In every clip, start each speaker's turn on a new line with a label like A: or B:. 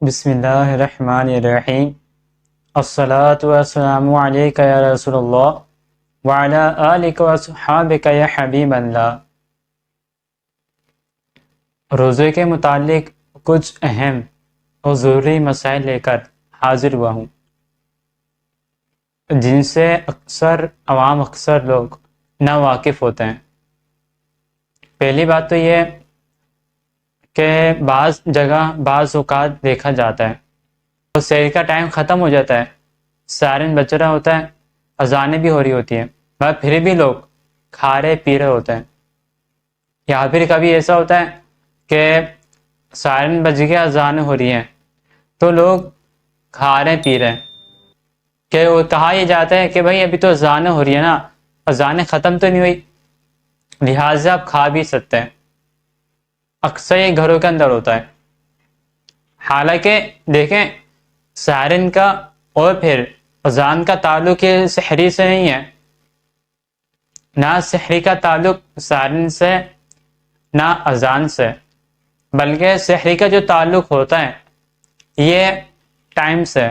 A: بسم اللہ الرحمن الرحیم الصلاة والسلام علیکہ یا رسول اللہ وعلی آلک واصحابک یا حبیب اللہ۔ روزے کے متعلق کچھ اہم اور ضروری مسائل لے کر حاضر ہوا ہوں، جن سے اکثر لوگ ناواقف ہوتے ہیں۔ پہلی بات تو یہ کہ بعض جگہ بعض اوقات دیکھا جاتا ہے اور سحر کا ٹائم ختم ہو جاتا ہے، سائرن بج رہا ہوتا ہے، اذانیں بھی ہو رہی ہوتی ہیں، مگر پھر بھی لوگ کھا رہے پی رہے ہوتے ہیں۔ یا پھر کبھی ایسا ہوتا ہے کہ سائرن بج گیا، اذانیں ہو رہی ہیں تو لوگ کھا رہے پی رہے ہیں، کہ وہ کہا یہ جاتا ہے کہ بھائی ابھی تو اذانیں ہو رہی ہیں نا، اذانیں ختم تو نہیں ہوئی، لہٰذا آپ کھا بھی سکتے ہیں۔ اکثر یہ گھروں کے اندر ہوتا ہے، حالانکہ دیکھیں سائرن کا اور پھر اذان کا تعلق یہ سحری سے نہیں ہے، نہ سحری کا تعلق سائرن سے نہ اذان سے، بلکہ سحری کا جو تعلق ہوتا ہے یہ ٹائم سے۔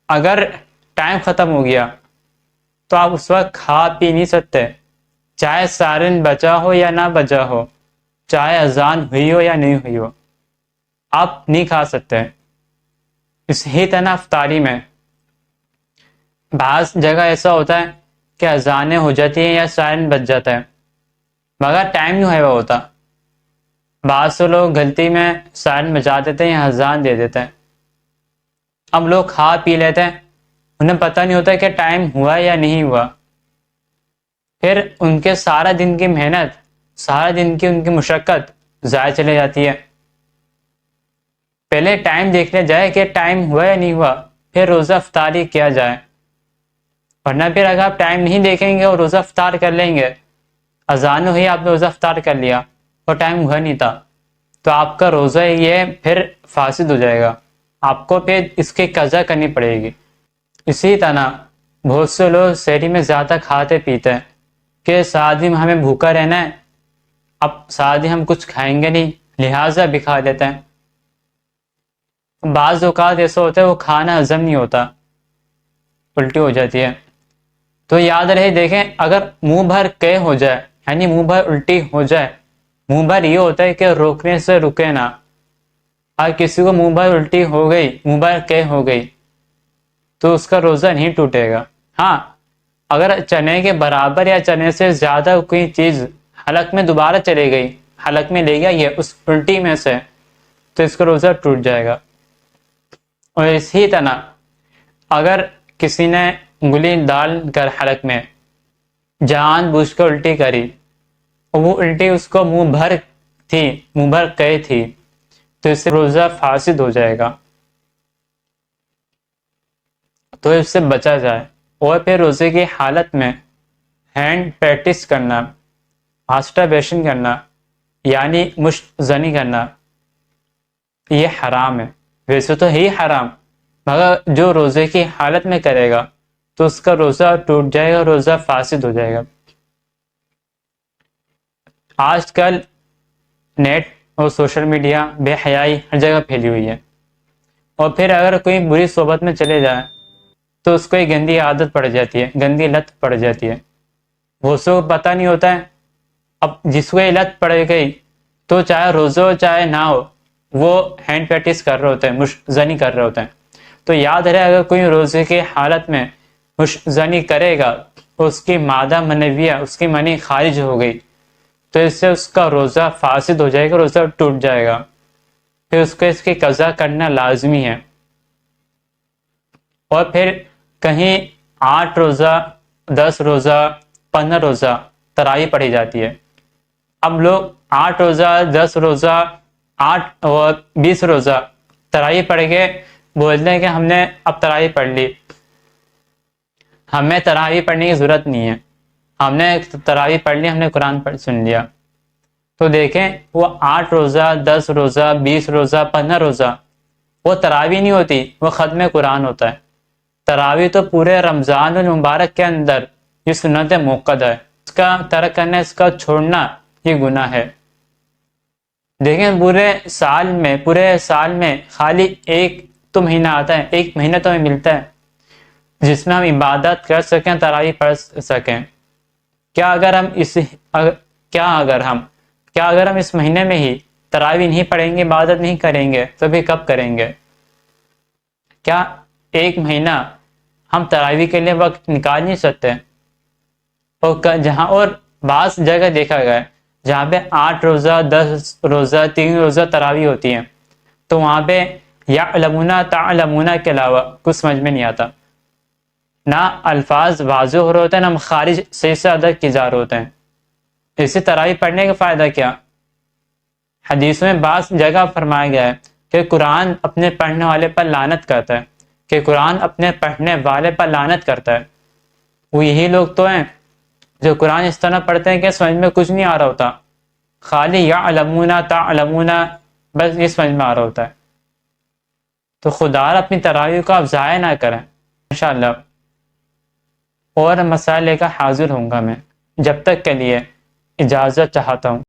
A: اگر ٹائم ختم ہو گیا تو آپ اس وقت کھا پی نہیں سکتے، چاہے سائرن بجا ہو یا نہ بجا ہو، چاہے اذان ہوئی ہو یا نہیں ہوئی ہو، آپ نہیں کھا سکتے۔ اسی طرح افطاری میں بعض جگہ ایسا ہوتا ہے کہ اذانیں ہو جاتی ہیں یا سائرن بج جاتا ہے مگر ٹائم نہیں ہوا ہوتا۔ بعض سے لوگ غلطی میں سائرن بجا دیتے ہیں یا اذان دے دیتے ہیں، اب لوگ کھا پی لیتے ہیں، انہیں پتہ نہیں ہوتا کہ ٹائم ہوا یا نہیں ہوا، پھر ان کے سارا دن کی محنت، سارا دن کی ان کی مشقت ضائع چلے جاتی ہے۔ پہلے ٹائم دیکھ لیا جائے کہ ٹائم ہوا یا نہیں ہوا، پھر روزہ افطاری کیا جائے، ورنہ پھر اگر آپ ٹائم نہیں دیکھیں گے اور روزہ افطار کر لیں گے، اذان ہوئی آپ نے روزہ افطار کر لیا اور ٹائم ہوا نہیں تھا، تو آپ کا روزہ یہ پھر فاسد ہو جائے گا، آپ کو پھر اس کی قضا کرنی پڑے گی۔ اسی طرح بہت سے لوگ سحری میں زیادہ کھاتے پیتے ہیں کہ سارا دن ہمیں بھوکا رہنا ہے، اب سارا دن ہم کچھ کھائیں گے نہیں، لہٰذا بھی کھا لیتے ہیں۔ بعض اوقات ایسا ہوتا ہے وہ کھانا ہضم نہیں ہوتا، الٹی ہو جاتی ہے، تو یاد رہے دیکھیں اگر منہ بھر قے ہو جائے یعنی منہ بھر الٹی ہو جائے، منہ بھر یہ ہوتا ہے کہ روکنے سے رکے نہ، اگر کسی کو منہ بھر الٹی ہو گئی، منہ بھر قے ہو گئی تو اس کا روزہ نہیں ٹوٹے گا۔ ہاں اگر چنے کے برابر یا چنے سے زیادہ کوئی چیز حلق میں دوبارہ چلے گئی، حلق میں لے گیا یہ اس الٹی میں سے، تو اس کا روزہ ٹوٹ جائے گا۔ اور اسی طرح اگر کسی نے انگلی ڈال کر حلق میں جان بوجھ کر الٹی کری اور وہ الٹی اس کو منہ بھر تھی، منہ بھر قے تھی، تو اس سے روزہ فاسد ہو جائے گا، تو اس سے بچا جائے۔ اور پھر روزے کی حالت میں ہینڈ پریکٹس کرنا، ماسٹربیشن کرنا یعنی مشت زنی کرنا، یہ حرام ہے، ویسے تو ہی حرام، مگر جو روزے کی حالت میں کرے گا تو اس کا روزہ ٹوٹ جائے گا، روزہ فاسد ہو جائے گا۔ آج کل نیٹ اور سوشل میڈیا بے حیائی ہر جگہ پھیلی ہوئی ہے، اور پھر اگر کوئی بری صحبت میں چلے جائے تو اس کو ایک گندی عادت پڑ جاتی ہے، گندی لت پڑ جاتی ہے، وہ اس کو پتہ نہیں ہوتا ہے۔ اب جس کو یہ لت پڑ گئی تو چاہے روزہ ہو چاہے نہ ہو وہ ہینڈ پریکٹس کر رہے ہوتے ہیں، مشت زنی کر رہے ہوتے ہیں۔ تو یاد رہے اگر کوئی روزے کی حالت میں مشت زنی کرے گا تو اس کی مادہ منویہ، اس کی منی خارج ہو گئی، تو اس سے اس کا روزہ فاسد ہو جائے گا، روزہ ٹوٹ جائے گا، پھر اس کو اس کی قضا کرنا لازمی ہے۔ اور پھر کہیں 8 روزہ 10 روزہ 15 روزہ تراویح پڑھی جاتی ہے، اب لوگ 8 روزہ 10 روزہ 8 اور 20 روزہ تراویح پڑھ کے بولتے ہیں کہ ہم نے اب تراویح پڑھ لی، ہمیں تراویح پڑھنے کی ضرورت نہیں ہے، ہم نے تراویح پڑھ لی، ہم نے قرآن سن لیا۔ تو دیکھیں وہ 8 روزہ 10 روزہ 20 روزہ 15 روزہ وہ تراویح نہیں ہوتی، وہ ختم قرآن ہوتا ہے۔ تراویح تو پورے رمضان المبارک کے اندر یہ سنت موقدہ ہے، اس کا ترک کرنا، اس کا چھوڑنا یہ گناہ ہے۔ دیکھیں پورے سال میں خالی ایک تو مہینہ آتا ہے، ایک مہینہ تو ہمیں ملتا ہے جس میں ہم عبادت کر سکیں، تراویح پڑھ سکیں۔ کیا اگر ہم اس مہینے میں ہی تراویح نہیں پڑھیں گے، عبادت نہیں کریں گے، تو بھی کب کریں گے؟ کیا ایک مہینہ ہم تراویح کے لیے وقت نکال نہیں سکتے؟ اور بعض جگہ دیکھا گیا ہے جہاں پہ 8 روزہ 10 روزہ 3 روزہ تراویح ہوتی ہیں، تو وہاں پہ یعلمون تعلمون کے علاوہ کچھ سمجھ میں نہیں آتا، نہ الفاظ واضح ہو رہے ہوتے ہیں، نہ مخارج صحیح سے ادا کیے جا رہے ہوتے ہیں۔ اسے تراویح پڑھنے کا فائدہ کیا؟ حدیث میں بعض جگہ فرمایا گیا ہے کہ قرآن اپنے پڑھنے والے پر لعنت کرتا ہے، وہ یہی لوگ تو ہیں جو قرآن اس طرح پڑھتے ہیں کہ سمجھ میں کچھ نہیں آ رہا ہوتا، خالی یعلمون تعلمون بس یہ سمجھ میں آ رہا ہوتا ہے۔ تو خدا اپنی تراویح کو آپ ضائع نہ کریں۔ انشاءاللہ اور مسائل لے کر حاضر ہوں گا میں، جب تک کے لیے اجازت چاہتا ہوں۔